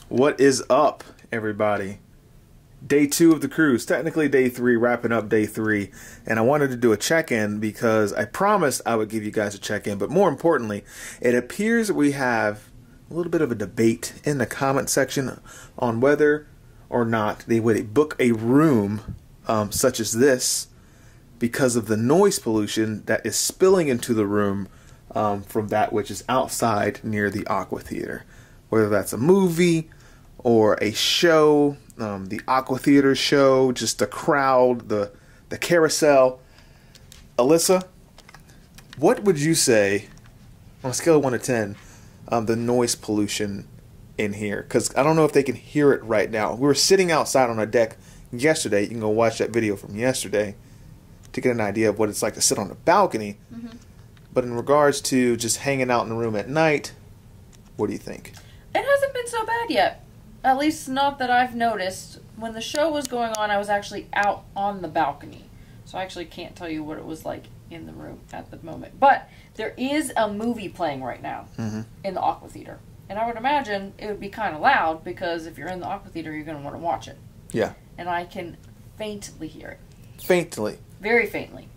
What is up, everybody? Day 2 of the cruise, technically day 3, wrapping up day 3, and I wanted to do a check-in because I promised I would give you guys a check-in, but more importantly, it appears we have a little bit of a debate in the comment section on whether or not they would book a room such as this because of the noise pollution that is spilling into the room from that which is outside near the Aqua Theater. Whether that's a movie or a show, the Aqua Theater show, just the crowd, the carousel. Alyssa, what would you say, on a scale of 1 to 10, the noise pollution in here? Because I don't know if they can hear it right now. We were sitting outside on a deck yesterday. You can go watch that video from yesterday to get an idea of what it's like to sit on a balcony. Mm-hmm. But in regards to just hanging out in the room at night, what do you think? It hasn't been so bad yet. At least not that I've noticed. When the show was going on, I was actually out on the balcony. So I actually can't tell you what it was like in the room at the moment. But there is a movie playing right now in the Aqua Theater. And I would imagine it would be kind of loud because if you're in the Aqua Theater, you're going to want to watch it. Yeah. And I can faintly hear it. Faintly? Very faintly.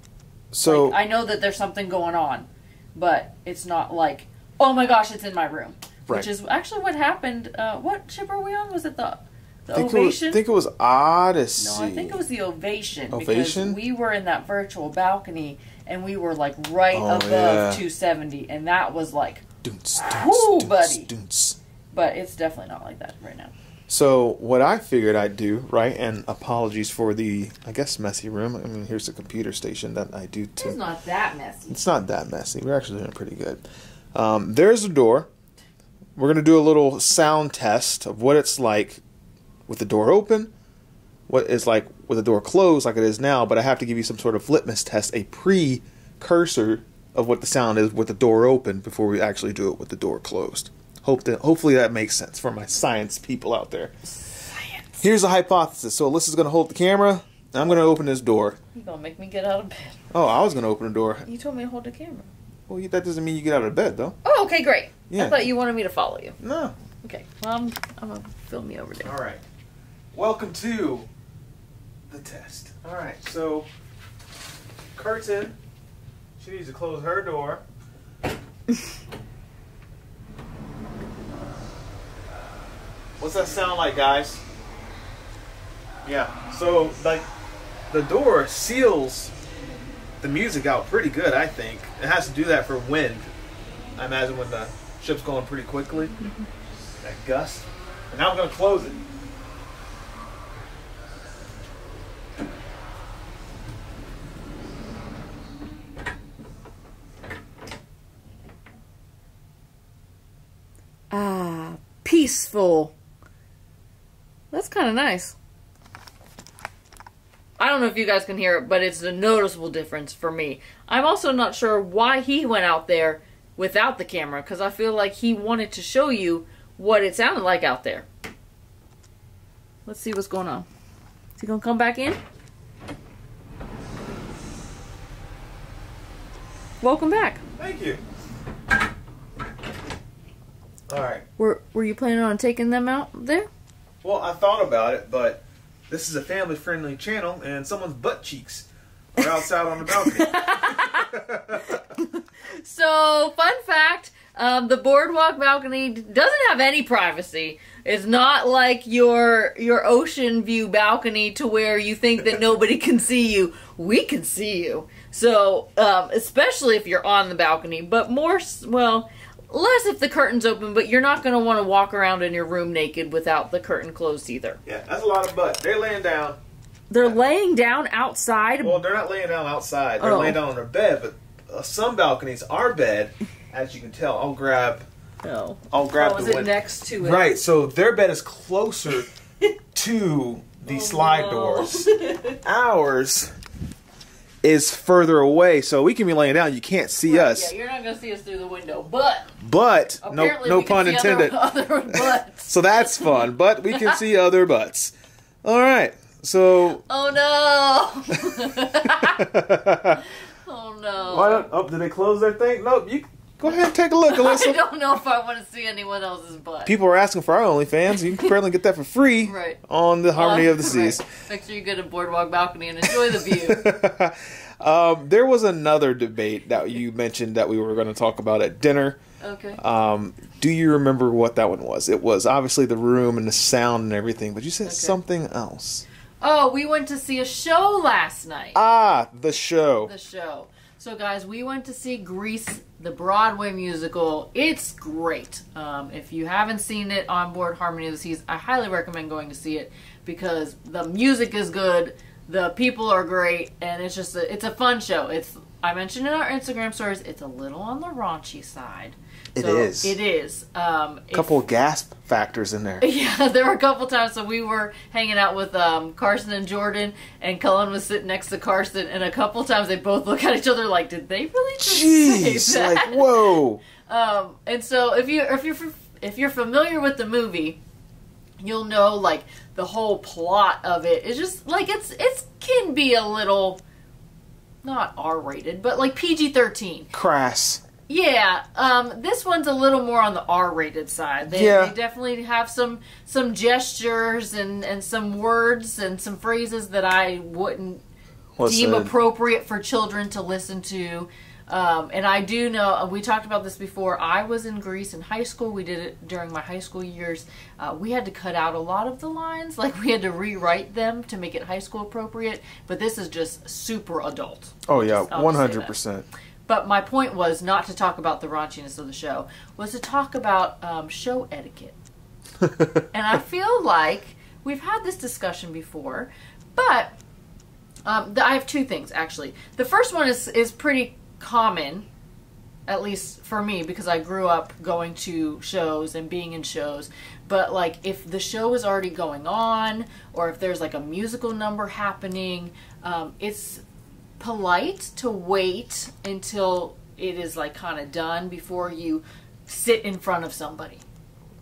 So like, I know that there's something going on, but it's not like, oh my gosh, it's in my room. Right. Which is actually what happened. What ship are we on? Was it the Ovation? I think it was Odyssey. No, I think it was the Ovation. Ovation? Because we were in that virtual balcony, and we were like right above 270, and that was like, whoo, buddy. But it's definitely not like that right now. So what I figured I'd do, right, and apologies for the, I guess, messy room. I mean, here's the computer station that I do too. It's not that messy. It's not that messy. We're actually doing pretty good. There's the door. We're going to do a little sound test of what it's like with the door open, what it's like with the door closed like it is now, but I have to give you some sort of litmus test, a precursor of what the sound is with the door open before we actually do it with the door closed. Hopefully that makes sense for my science people out there. Science. Here's a hypothesis. So Alyssa's going to hold the camera, and I'm going to open this door. You're going to make me get out of bed. Oh, I was going to open the door. You told me to hold the camera. Well, that doesn't mean you get out of bed, though. Oh, okay, great. Yeah. I thought you wanted me to follow you. No. Okay, well, I'm going to film you over there. All right. Welcome to the test. All right, so Curtin, she needs to close her door. What's that sound like, guys? Yeah, so like the door seals the music out pretty good, I think. It has to do that for wind. I imagine when the ship's going pretty quickly. That gust. And now I'm going to close it. Ah, peaceful. That's kind of nice. I don't know if you guys can hear it, but it's a noticeable difference for me. I'm also not sure why he went out there without the camera, because I feel like he wanted to show you what it sounded like out there. Let's see what's going on. Is he going to come back in? Welcome back. Thank you. All right. Were you planning on taking them out there? Well, I thought about it, but this is a family-friendly channel, and someone's butt cheeks are outside on the balcony. So, fun fact, the boardwalk balcony doesn't have any privacy. It's not like your ocean view balcony to where you think that nobody can see you. We can see you. So, especially if you're on the balcony, but less if the curtain's open, but you're not going to want to walk around in your room naked without the curtain closed either. Yeah, that's a lot of butt. They're laying down. They're laying down outside? Well, they're not laying down outside. They're laying down on their bed, but some balconies are bed, as you can tell. I'll grab the it next to it? Right, so their bed is closer to the slide doors. Ours is further away, so we can be laying down. You can't see us. Yeah, you're not going to see us through the window, but no pun intended. Other butts. So that's fun, but we can see other butts. All right, so. Oh no! Oh no! Why don't? Oh, did they close their thing? Nope. Go ahead and take a look, I Alyssa. don't know if I want to see anyone else's butt. People are asking for our OnlyFans. You can apparently get that for free Right. on the Harmony of the Seas. Right. Make sure you get a boardwalk balcony and enjoy the view. There was another debate that you mentioned that we were going to talk about at dinner. Okay. Do you remember what that one was? It was obviously the room and the sound and everything, but you said something else. Oh, we went to see a show last night. Ah, the show. The show. So, guys, we went to see Grease, the Broadway musical. It's great. If you haven't seen it on board Harmony of the Seas, I highly recommend going to see it because the music is good, the people are great, and it's just it's a fun show. I mentioned in our Instagram stories, it's a little on the raunchy side. It is. It is. A couple of gasp factors in there. Yeah, there were a couple times. So we were hanging out with Carson and Jordan, and Cullen was sitting next to Carson, and a couple times they both look at each other like, "Did they really just say that?" Like whoa. And so if you're familiar with the movie, you'll know like the whole plot of it is just like it can be a little not R-rated, but like PG-13. Crass. Yeah, this one's a little more on the R-rated side. They definitely have some gestures and some words and some phrases that I wouldn't deem appropriate for children to listen to. And I do know, we talked about this before, I was in Greece in high school. We did it during my high school years. We had to cut out a lot of the lines. Like, we had to rewrite them to make it high school appropriate. But this is just super adult. Oh, yeah, 100%. But my point was not to talk about the raunchiness of the show, was to talk about show etiquette. And I feel like we've had this discussion before, but I have two things, actually. The first one is pretty common, at least for me, because I grew up going to shows and being in shows. But, like, if the show is already going on, or if there's, like, a musical number happening, it's polite to wait until it is like kind of done before you sit in front of somebody.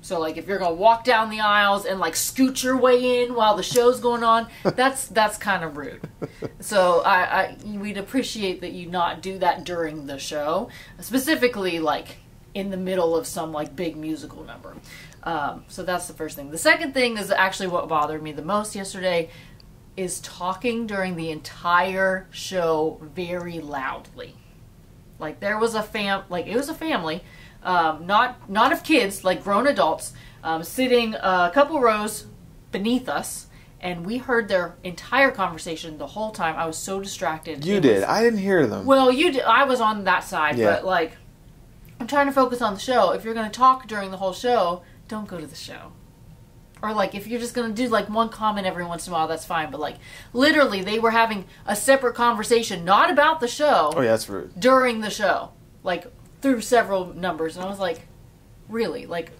So like if you're gonna walk down the aisles and like scoot your way in while the show's going on, that's kind of rude. So we'd appreciate that you not do that during the show, specifically like in the middle of some like big musical number. So that's the first thing. The second thing is actually what bothered me the most yesterday, is talking during the entire show very loudly. Like there was a family, not of kids, like grown adults, sitting a couple rows beneath us, and we heard their entire conversation the whole time. I was so distracted. You did. I didn't hear them. Well, you did. I was on that side, yeah. But like, I'm trying to focus on the show. If you're going to talk during the whole show, don't go to the show. Or, like, if you're just going to do, like, one comment every once in a while, that's fine. But, like, literally, they were having a separate conversation, not about the show. Oh, yeah, that's rude. During the show. Like, through several numbers. And I was like, really? Like,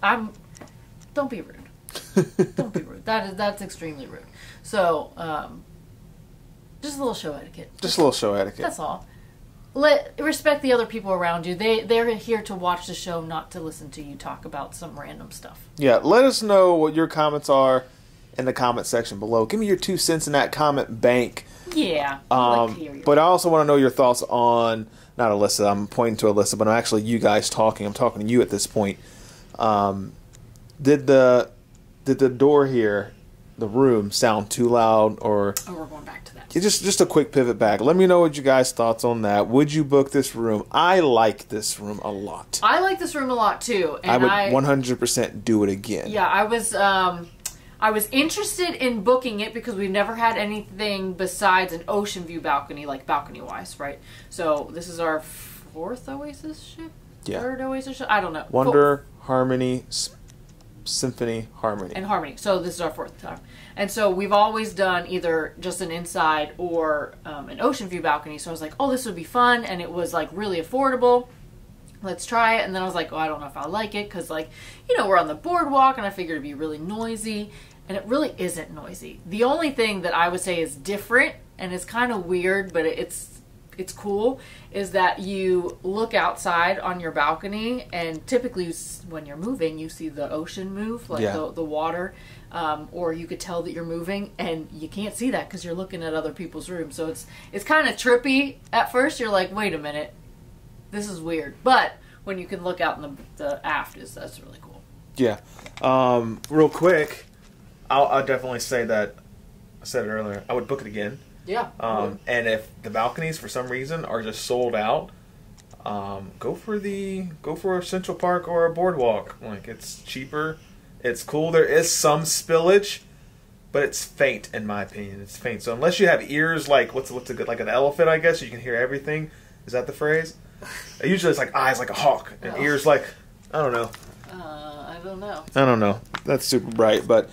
don't be rude. Don't be rude. That's extremely rude. So, just a little show etiquette. Just a little show etiquette. That's all. Respect the other people around you. They're here to watch the show, not to listen to you talk about some random stuff. Yeah, let us know what your comments are in the comment section below. Give me your 2 cents in that comment bank. Yeah. But I also want to know your thoughts on, not Alyssa, I'm pointing to Alyssa, but I'm actually you guys talking. I'm talking to you at this point. Did the door here, the room, sound too loud, or... Oh, we're going back to that. Just a quick pivot back. Let me know what you guys' thoughts on that. Would you book this room? I like this room a lot. I like this room a lot too, and I would 100% do it again. Yeah, I was interested in booking it because we've never had anything besides an ocean view balcony, like balcony wise, right? So this is our 4th Oasis ship, yeah. 3rd Oasis ship. I don't know. Wonder, Harmony, Symphony, Harmony, and Harmony. So this is our 4th time. And so we've always done either just an inside or an ocean view balcony. So I was like, oh, this would be fun. And it was like really affordable. Let's try it. And then I was like, oh, I don't know if I like it. Because like, we're on the boardwalk and I figured it'd be really noisy. And it really isn't noisy. The only thing that I would say is different and it's kind of weird, but it's cool, is that you look outside on your balcony and typically when you're moving, you see the ocean move, like the water. Or you could tell that you're moving, and you can't see that because you're looking at other people's rooms. So it's kind of trippy at first. You're like, wait a minute, this is weird. But when you can look out in the aft that's really cool. Yeah. Real quick, I'll definitely say that. I said it earlier. I would book it again. Yeah. And if the balconies for some reason are just sold out, go for a Central Park or a Boardwalk. Like, it's cheaper, it's cool. There is some spillage, but it's faint in my opinion. It's faint. So unless you have ears like what's a good, like an elephant, I guess, so you can hear everything. Is that the phrase? Usually it's like eyes like a hawk and ears like, I don't know. I don't know. That's super bright, but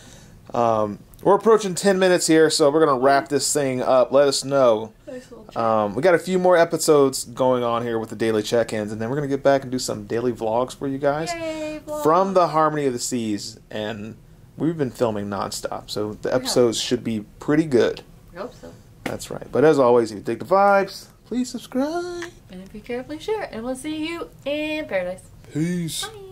we're approaching 10 minutes here, so we're going to wrap this thing up. Let us know. We got a few more episodes going on here with the daily check-ins, and then we're going to get back and do some daily vlogs for you guys. Yay, vlogs. From the Harmony of the Seas, and we've been filming nonstop, so the episodes should be pretty good. I hope so. That's right. But as always, if you dig the vibes, please subscribe. And if you care, please share. And we'll see you in paradise. Peace. Bye.